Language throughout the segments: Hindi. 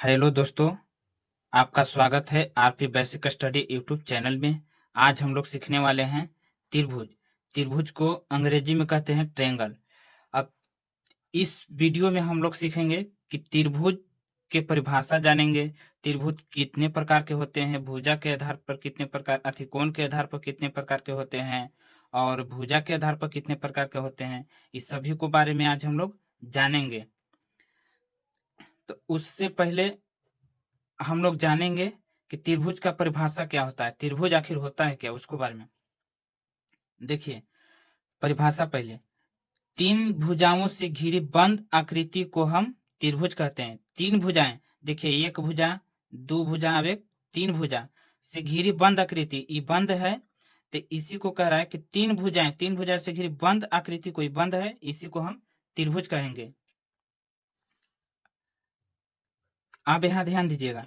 हेलो दोस्तों, आपका स्वागत है RP basic study YouTube channel में। आज हम लोग सीखने वाले हैं त्रिभुज। त्रिभुज को अंग्रेजी में कहते हैं ट्रायंगल। अब इस वीडियो में हम लोग सीखेंगे कि त्रिभुज के परिभाषा जानेंगे। त्रिभुज कितने प्रकार के होते हैं, भुजा के आधार पर कितने प्रकार, अतिकोण के आधार पर कितने प्रकार के होते हैं और भुजा के आधार पर कितने प्रकार के होते हैं। इस सभी को बारे में आज हम लोग जानेंगे। तो उससे पहले हम लोग जानेंगे कि त्रिभुज का परिभाषा क्या होता है, त्रिभुज आखिर होता है क्या, उसको बारे में देखिए। परिभाषा पहले, तीन भुजाओं से घिरी बंद आकृति को हम त्रिभुज कहते हैं। तीन भुजाएं, देखिए, एक भुजा, दो भुजा, अब एक तीन भुजा से घिरी बंद आकृति, ये बंद है तो इसी को कह रहा है कि तीन भुजाएं, तीन भुजा से घिरी बंद आकृति कोई बंद है, इसी को हम त्रिभुज कहेंगे। अब यहां ध्यान दीजिएगा,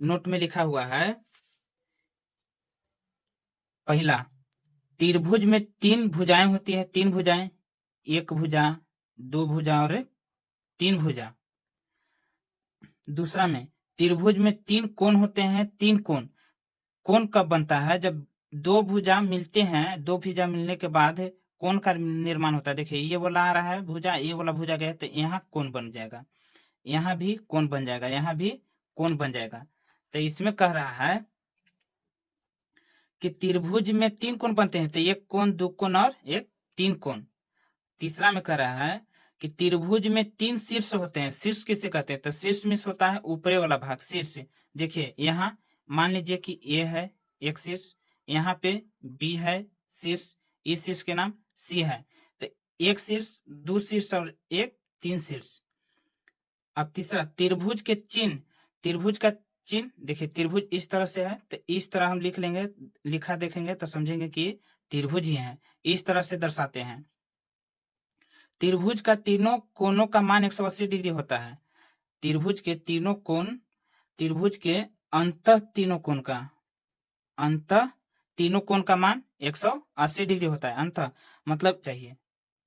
नोट में लिखा हुआ है, पहला, त्रिभुज में तीन भुजाएं होती है। तीन भुजाएं, एक भुजा, दो भुजा और तीन भुजा। दूसरा में, त्रिभुज में तीन कोण होते हैं। तीन कोण, कोण कब बनता है, जब दो भुजा मिलते हैं, दो भुजा मिलने के बाद कोण का निर्माण होता है। देखिए, ये वाला आ रहा है भुजा, ये वाला भुजा गया तो यहाँ कोण बन जाएगा, यहाँ भी कोण बन जाएगा, यहाँ भी कोण बन जाएगा। तो इसमें कह रहा है कि त्रिभुज में तीन कोण बनते हैं, तो एक कोण, दो कोण और एक तीन कोण। तीसरा में कह रहा है कि त्रिभुज में तीन शीर्ष होते हैं। शीर्ष किसे कहते हैं, तो शीर्ष में होता है ऊपरी वाला भाग, शीर्ष। देखिए, यहाँ मान लीजिए कि ए है एक शीर्ष, यहाँ पे बी है शीर्ष, इस शीर्ष के नाम सी है। तो एक शीर्ष, दो शीर्ष और एक तीन शीर्ष। अब तीसरा, त्रिभुज के चिन्ह। त्रिभुज का चिन्ह, देखिए, त्रिभुज इस तरह से है तो इस तरह हम लिख लेंगे, लिखा देखेंगे तो समझेंगे कि त्रिभुज ही है, इस तरह से दर्शाते हैं। त्रिभुज का तीनों कोणों का मान 180 डिग्री होता है। त्रिभुज के तीनों कोण, त्रिभुज के अंतः तीनों कोण का, अंतः तीनों कोण का मान 180 डिग्री होता है। अंतः मतलब चाहिए,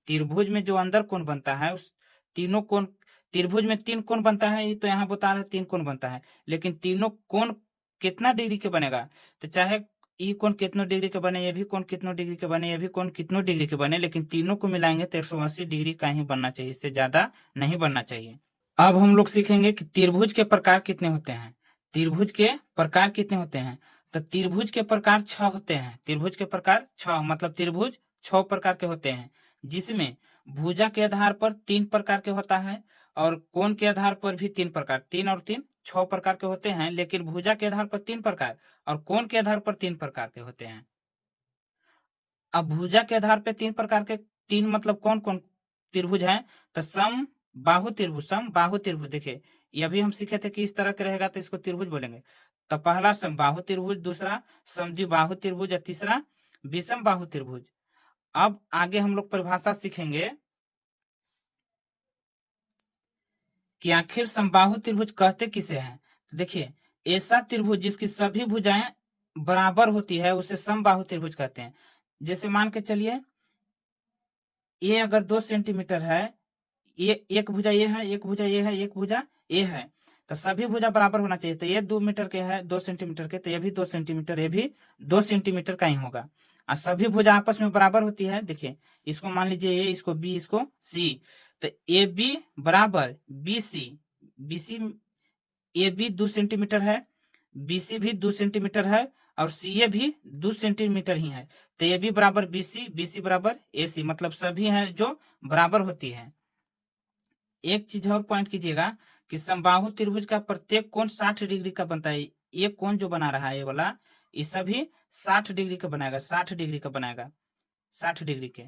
त्रिभुज में जो अंदर कोण बनता है उस तीनों कोण, त्रिभुज में तीन कोण बनता है, ये तो यहाँ बता रहा है तीन कोण बनता है, लेकिन तीनों कोण कितना डिग्री के बनेगा, तो चाहे ये कोण कितनों डिग्री के बने, ये भी कोण कितनों डिग्री के बने, ये भी कोण कितनों डिग्री के बने, लेकिन तीनों को मिलाएंगे तो 180 डिग्री का ही बनना चाहिए, इससे ज्यादा नहीं बनना चाहिए। अब हम लोग सीखेंगे कि त्रिभुज के प्रकार कितने होते हैं। त्रिभुज के प्रकार कितने होते हैं, तो त्रिभुज के प्रकार 6 होते हैं। त्रिभुज के प्रकार 6, मतलब त्रिभुज 6 प्रकार के होते हैं, जिसमें भुजा के आधार पर 3 प्रकार के होता है और कोण के आधार पर भी 3 प्रकार, 3 और 3 6 प्रकार के होते हैं, लेकिन भुजा के आधार पर 3 प्रकार और कोण के आधार पर 3 प्रकार के होते हैं। अब भुजा के आधार पर 3 प्रकार के, 3 मतलब कौन कौन त्रिभुज है, तो सम बाहु त्रिभुज, सम बाहु त्रिभुज। देखिए, ये भी हम सीखे थे कि इस तरह के रहेगा तो इसको त्रिभुज बोलेंगे। तो पहला सम बाहु त्रिभुज, दूसरा समद्विबाहु त्रिभुज और तीसरा विषम बाहु त्रिभुज। अब आगे हम लोग परिभाषा सीखेंगे कि आखिर समबाहु त्रिभुज कहते किसे हैं। देखिए, ऐसा त्रिभुज जिसकी सभी भुजाएं बराबर होती है उसे समबाहु त्रिभुज कहते हैं। जैसे मान के चलिए, ये अगर 2 सेंटीमीटर है, ये एक भुजा ये है, एक भुजा ये है, एक भुजा ये है, तो सभी भुजा बराबर होना चाहिए। तो ये 2 मीटर के है, 2 सेंटीमीटर के, तो ये भी 2 सेंटीमीटर, ये भी 2 सेंटीमीटर का ही होगा। और सभी भुजा आपस में बराबर होती है। देखिए, इसको मान लीजिए ए, इसको बी, इसको सी, तो ए बी बराबर B C, B C, A B 2 centimetre है, बी सी भी 2 सेंटीमीटर है और सी ए भी 2 सेंटीमीटर ही है। तो ए बी बराबर बी सी बराबर ए सी, मतलब सभी हैं जो बराबर होती है। एक चीज और पॉइंट कीजिएगा कि समबाहु त्रिभुज का प्रत्येक कोण 60 डिग्री का बनता है। ये कोण जो बना रहा है ये वाला, ये सभी 60 डिग्री का बनाएगा, 60 डिग्री का बनाएगा, 60 डिग्री के।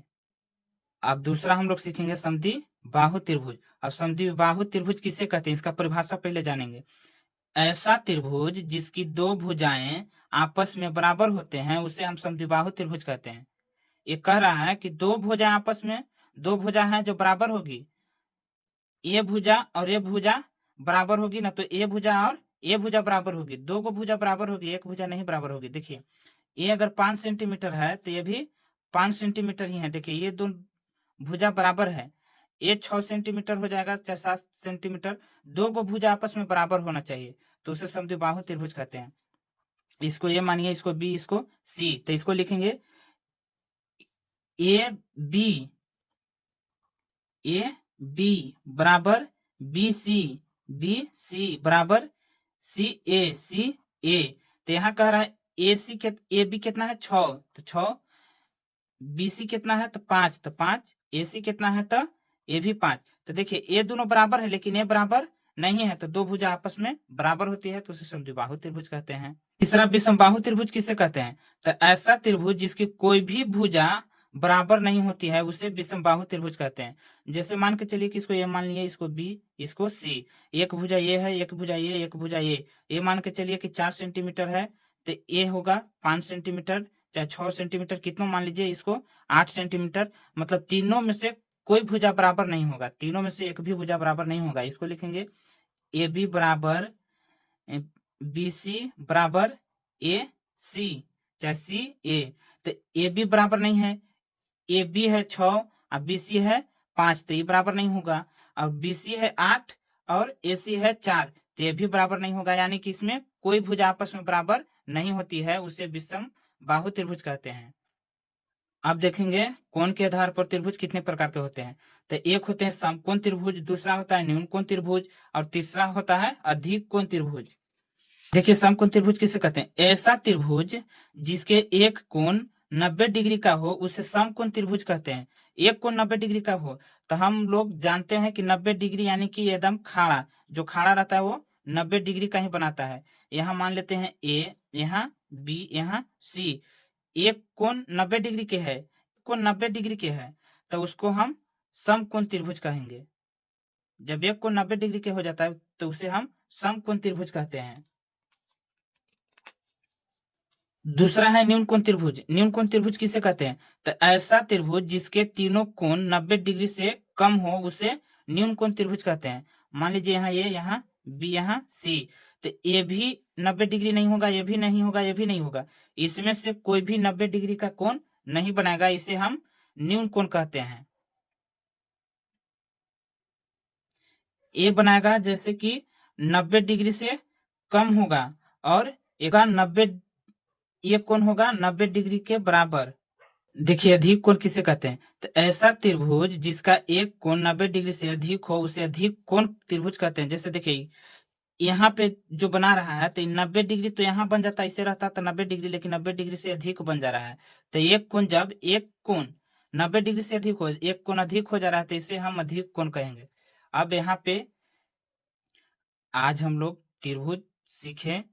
अब दूसरा हम लोग सीखेंगे समद्विबाहु त्रिभुज। अब समद्विबाहु त्रिभुज किसे कहते हैं, इसका परिभाषा पहले जानेंगे। ऐसा त्रिभुज जिसकी दो भुजाएं आपस में बराबर होते हैं उसे हम समद्विबाहु त्रिभुज कहते हैं। ये कह रहा है कि दो भुजा आपस में, दो भुजा है जो बराबर होगी, ये भुजा और ये भुजा बराबर होगी ना, तो ये भुजा और ये भुजा बराबर होगी, दो को भुजा बराबर होगी, एक भुजा नहीं बराबर होगी। देखिए, ये अगर 5 सेंटीमीटर है तो ये भी 5 सेंटीमीटर ही है। देखिए, ये दो भुजा बराबर है, ये 6 सेंटीमीटर हो जाएगा, चाहे 7 सेंटीमीटर। दो को भुजा आपस में बराबर होना चाहिए, तो उसे समद्विबाहु त्रिभुज कहते हैं। इसको ये मानिए, इसको बी, इसको सी, तो इसको लिखेंगे ए बी बराबर बी सी बराबर सी ए। तो यहाँ कह रहा है ए बी कितना है 6, तो 6, बी सी कितना है तो 5, तो 5, ए सी कितना है तो ए भी 5। तो देखिए ये दोनों बराबर है, लेकिन ये बराबर नहीं है, तो दो भुजा आपस में बराबर होती है, तो उसे समद्विबाहु त्रिभुज कहते हैं। तीसरा विषमबाहु त्रिभुज किसे कहते हैं? तो ऐसा त्रिभुज जिसकी कोई भी भुजा बराबर नहीं होती है, उसे विषमबाहु त्रिभुज कहते हैं। जैसे मान के चलिए कि इसको ये मान लिया, इसको बी, इसको सी, एक भुजा ये है, एक भुजा ये, एक भुजा ये मान के चलिए कि 4 सेंटीमीटर है, तो ये होगा 5 सेंटीमीटर, चाहे 6 सेंटीमीटर, कितना मान लीजिए इसको 8 सेंटीमीटर। मतलब तीनों में से कोई भुजा बराबर नहीं होगा, तीनों में से एक भी भुजा बराबर नहीं होगा। इसको लिखेंगे ए बी बराबर बी सी बराबर ए सी, चाहे सी ए। तो ए बी बराबर नहीं है, ए बी है 6 और बी सी है 5, तो ये बराबर नहीं होगा। और बी सी है 8 और ए सी है 4, तो ये भी बराबर नहीं होगा। यानी कि इसमें कोई भुजा आपस में बराबर नहीं होती है, उसे विषम बाहु त्रिभुज कहते हैं। अब देखेंगे कोण के आधार पर त्रिभुज कितने प्रकार के होते हैं। तो एक होते हैं समकोण त्रिभुज, दूसरा होता है न्यून कोण त्रिभुज, और तीसरा होता है अधिक कोण त्रिभुज। देखिए समकोण त्रिभुज किसे कहते हैं? ऐसा त्रिभुज जिसके एक कोण 90 डिग्री का हो, उसे समकोण त्रिभुज कहते हैं। एक कोण 90 डिग्री का हो, तो हम लोग जानते हैं कि 90 डिग्री यानी कि एकदम खाड़ा, जो खाड़ा रहता है वो 90 डिग्री का ही बनाता है। यहाँ मान लेते हैं ए, यहाँ बी, यहाँ सी। एक कोण 90 डिग्री के है, कोण 90 डिग्री के है, तो उसको हम समकोण त्रिभुज कहेंगे। जब एक कोण 90 डिग्री के हो जाता है, तो उसे हम समकोण त्रिभुज कहते हैं। दूसरा है न्यून कोण त्रिभुज। न्यून कोण त्रिभुज किसे कहते हैं? तो ऐसा त्रिभुज जिसके तीनों कोण 90 डिग्री से कम हो, उसे न्यून कोण त्रिभुज कहते हैं। मान लीजिए यहाँ ए, यहाँ बी, यहाँ सी, तो ये भी 90 डिग्री नहीं होगा, ये भी नहीं होगा, ये भी नहीं होगा। इसमें से कोई भी 90 डिग्री का कोण नहीं बनाएगा, इसे हम न्यून कोण कहते हैं। ए बनाएगा जैसे कि 90 डिग्री से कम होगा, और एक 90, ये कोण होगा 90 डिग्री के बराबर। देखिए अधिक कोण किसे कहते हैं? तो ऐसा त्रिभुज जिसका एक कोण 90 डिग्री से अधिक हो, उसे अधिक कोण त्रिभुज कहते हैं। जैसे देखिए यहाँ पे जो बना रहा है, तो 90 डिग्री तो यहाँ बन जाता है, इसे रहता तो 90 डिग्री, लेकिन 90 डिग्री से अधिक बन जा रहा है। तो एक कोण, जब एक कोण 90 डिग्री से अधिक हो, एक कोण अधिक हो जा रहा है, तो इसे हम अधिक कोण कहेंगे। अब यहाँ पे आज हम लोग त्रिभुज सीखे,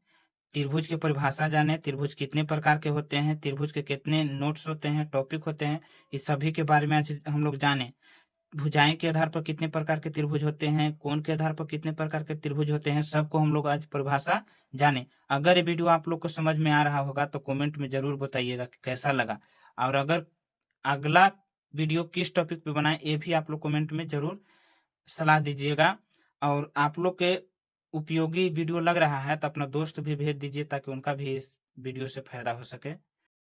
त्रिभुज की परिभाषा जाने, त्रिभुज कितने प्रकार के होते हैं, त्रिभुज के कितने नोट्स होते हैं, टॉपिक होते हैं, इस सभी के बारे में आज हम लोग जाने। भुजाएं के आधार पर कितने प्रकार के त्रिभुज होते हैं, कोण के आधार पर कितने प्रकार के त्रिभुज होते हैं, सबको हम लोग आज परिभाषा जाने। अगर ये वीडियो आप लोग को समझ में आ रहा होगा तो कमेंट में जरूर बताइएगा कि कैसा लगा, और अगर अगला वीडियो किस टॉपिक पे बनाए, ये भी आप लोग कमेंट में जरूर सलाह दीजिएगा। और आप लोग के उपयोगी वीडियो लग रहा है तो अपना दोस्त भी भेज दीजिए, ताकि उनका भी इस वीडियो से फायदा हो सके।